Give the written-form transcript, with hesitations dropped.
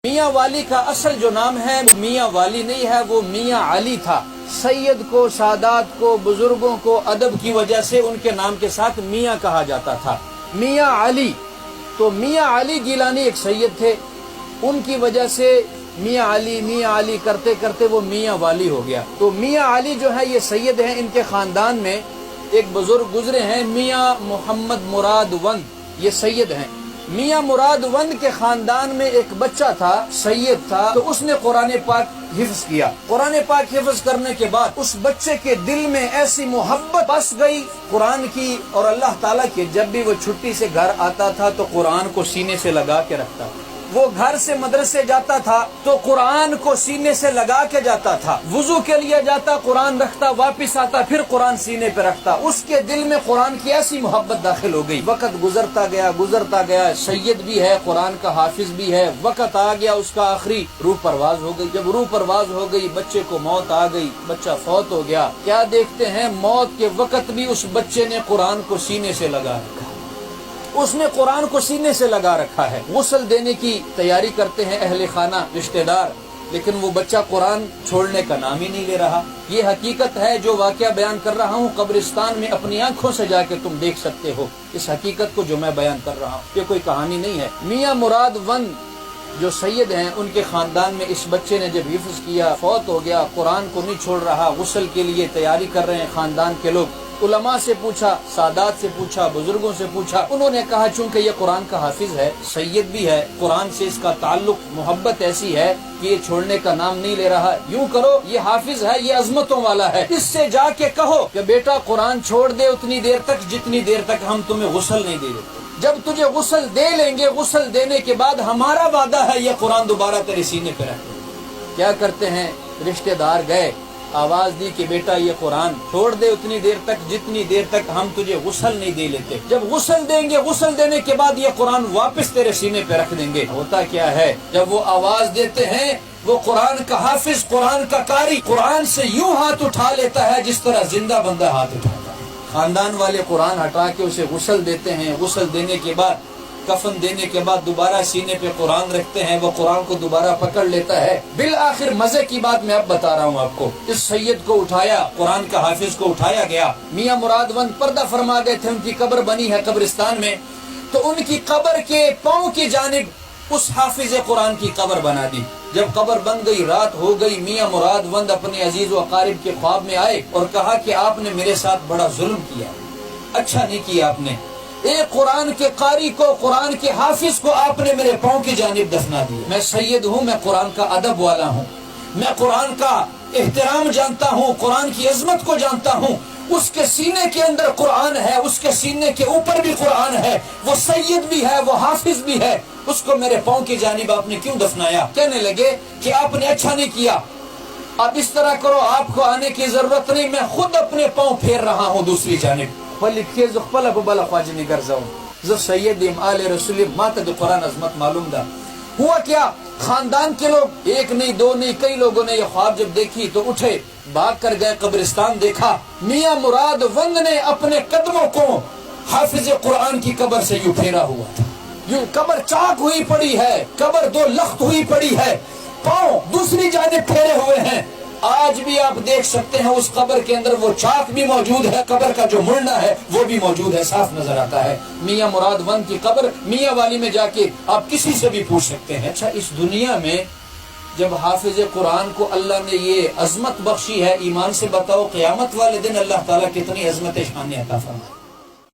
میاں والی کا اصل جو نام ہے میاں والی نہیں ہے، وہ میاں علی تھا۔ سید کو، سادات کو، بزرگوں کو ادب کی وجہ سے ان کے نام کے ساتھ میاں کہا جاتا تھا۔ میاں علی، تو میاں علی گیلانی ایک سید تھے، ان کی وجہ سے میاں علی کرتے کرتے وہ میاں والی ہو گیا۔ تو میاں علی جو ہے یہ سید ہیں، ان کے خاندان میں ایک بزرگ گزرے ہیں میاں محمد مراد وند، یہ سید ہیں۔ میاں مراد وند کے خاندان میں ایک بچہ تھا، سید تھا، تو اس نے قرآن پاک حفظ کیا۔ قرآن پاک حفظ کرنے کے بعد اس بچے کے دل میں ایسی محبت بس گئی قرآن کی اور اللہ تعالیٰ کی، جب بھی وہ چھٹی سے گھر آتا تھا تو قرآن کو سینے سے لگا کے رکھتا تھا۔ وہ گھر سے مدرسے جاتا تھا تو قرآن کو سینے سے لگا کے جاتا تھا، وضو کے لیے جاتا قرآن رکھتا، واپس آتا پھر قرآن سینے پہ رکھتا۔ اس کے دل میں قرآن کی ایسی محبت داخل ہو گئی۔ وقت گزرتا گیا، سید بھی ہے، قرآن کا حافظ بھی ہے، وقت آ گیا اس کا آخری، روح پرواز ہو گئی۔ جب روح پرواز ہو گئی، بچے کو موت آ گئی، بچہ فوت ہو گیا۔ کیا دیکھتے ہیں، موت کے وقت بھی اس بچے نے قرآن کو سینے سے لگا رکھا، اس نے قرآن کو سینے سے لگا رکھا ہے۔ غسل دینے کی تیاری کرتے ہیں اہل خانہ، رشتہ دار، لیکن وہ بچہ قرآن چھوڑنے کا نام ہی نہیں لے رہا۔ یہ حقیقت ہے جو واقعہ بیان کر رہا ہوں، قبرستان میں اپنی آنکھوں سے جا کے تم دیکھ سکتے ہو اس حقیقت کو جو میں بیان کر رہا ہوں، یہ کوئی کہانی نہیں ہے۔ میاں مراد وند جو سید ہیں، ان کے خاندان میں اس بچے نے جب حفظ کیا، فوت ہو گیا، قرآن کو نہیں چھوڑ رہا، غسل کے لیے تیاری کر رہے ہیں خاندان کے لوگ۔ علماء سے پوچھا، سادات سے پوچھا، بزرگوں سے پوچھا، انہوں نے کہا چونکہ یہ قرآن کا حافظ ہے، سید بھی ہے، قرآن سے اس کا تعلق، محبت ایسی ہے کہ یہ چھوڑنے کا نام نہیں لے رہا، یوں کرو، یہ حافظ ہے، یہ عظمتوں والا ہے، اس سے جا کے کہو کہ بیٹا قرآن چھوڑ دے اتنی دیر تک جتنی دیر تک ہم تمہیں غسل نہیں دے دیتے۔ جب تجھے غسل دے لیں گے، غسل دینے کے بعد ہمارا وعدہ ہے یہ قرآن دوبارہ تیرے سینے پہ رکھ دیں۔ کیا کرتے ہیں، رشتہ دار گئے، آواز دی کہ بیٹا یہ قرآن چھوڑ دے اتنی دیر تک جتنی دیر تک ہم تجھے غسل نہیں دے لیتے، جب غسل دیں گے، غسل دینے کے بعد یہ قرآن واپس تیرے سینے پہ رکھ دیں گے۔ ہوتا کیا ہے، جب وہ آواز دیتے ہیں، وہ قرآن کا حافظ، قرآن کا قاری قرآن سے یوں ہاتھ اٹھا لیتا ہے جس طرح زندہ بندہ ہاتھ اٹھاتا ہے۔ خاندان والے قرآن ہٹا کے اسے غسل دیتے ہیں، غسل دینے کے بعد، کفن دینے کے بعد دوبارہ سینے پہ قرآن رکھتے ہیں، وہ قرآن کو دوبارہ پکڑ لیتا ہے۔ بالآخر مزے کی بات میں اب بتا رہا ہوں آپ کو، اس سید کو اٹھایا، قرآن کا حافظ کو اٹھایا گیا، میاں مراد وند پردہ فرما گئے تھے، ان کی قبر بنی ہے قبرستان میں، تو ان کی قبر کے پاؤں کی جانب اس حافظ قرآن کی قبر بنا دی۔ جب قبر بن گئی، رات ہو گئی، میاں مراد وند اپنے عزیز و اقارب کے خواب میں آئے اور کہا کہ آپ نے میرے ساتھ بڑا ظلم کیا، اچھا نہیں کیا آپ نے، ایک قرآن کے قاری کو، قرآن کے حافظ کو آپ نے میرے پاؤں کی جانب دفنا دیا۔ میں سید ہوں، میں قرآن کا ادب والا ہوں، میں قرآن کا احترام جانتا ہوں، قرآن کی عظمت کو جانتا ہوں، اس کے سینے کے اندر قرآن ہے، اس کے سینے کے اوپر بھی قرآن ہے، وہ سید بھی ہے، وہ حافظ بھی ہے، اس کو میرے پاؤں کی جانب آپ نے کیوں دفنایا؟ کہنے لگے کہ آپ نے اچھا نہیں کیا، آپ اس طرح کرو، آپ کو آنے کی ضرورت نہیں، میں خود اپنے پاؤں پھیر رہا ہوں دوسری جانب۔ فلکھے زخپل کو بلا خواجہ نگر جاؤں ز سید آل رسول ماتا جو قرآن عظمت معلوم دا۔ ہوا کیا، خاندان کے لوگ، ایک نہیں دو نہیں، کئی لوگوں نے یہ خواب جب دیکھی تو اٹھے، بھاگ کر گئے قبرستان، دیکھا میاں مراد وند نے اپنے قدموں کو حافظ قرآن کی قبر سے یوں پھیرا ہوا تھا، یوں قبر چاک ہوئی پڑی ہے، قبر دو لخت ہوئی پڑی ہے، پاؤں دوسری جانب پھیرے ہوئے ہیں۔ آج بھی آپ دیکھ سکتے ہیں اس قبر کے اندر وہ چاک بھی موجود ہے، قبر کا جو مڑنا ہے وہ بھی موجود ہے، صاف نظر آتا ہے۔ میاں مراد وند کی قبر میاں والی میں جا کے آپ کسی سے بھی پوچھ سکتے ہیں۔ اچھا، اس دنیا میں جب حافظ قرآن کو اللہ نے یہ عظمت بخشی ہے، ایمان سے بتاؤ قیامت والے دن اللہ تعالیٰ کتنی عظمت شان عطا فرمائے۔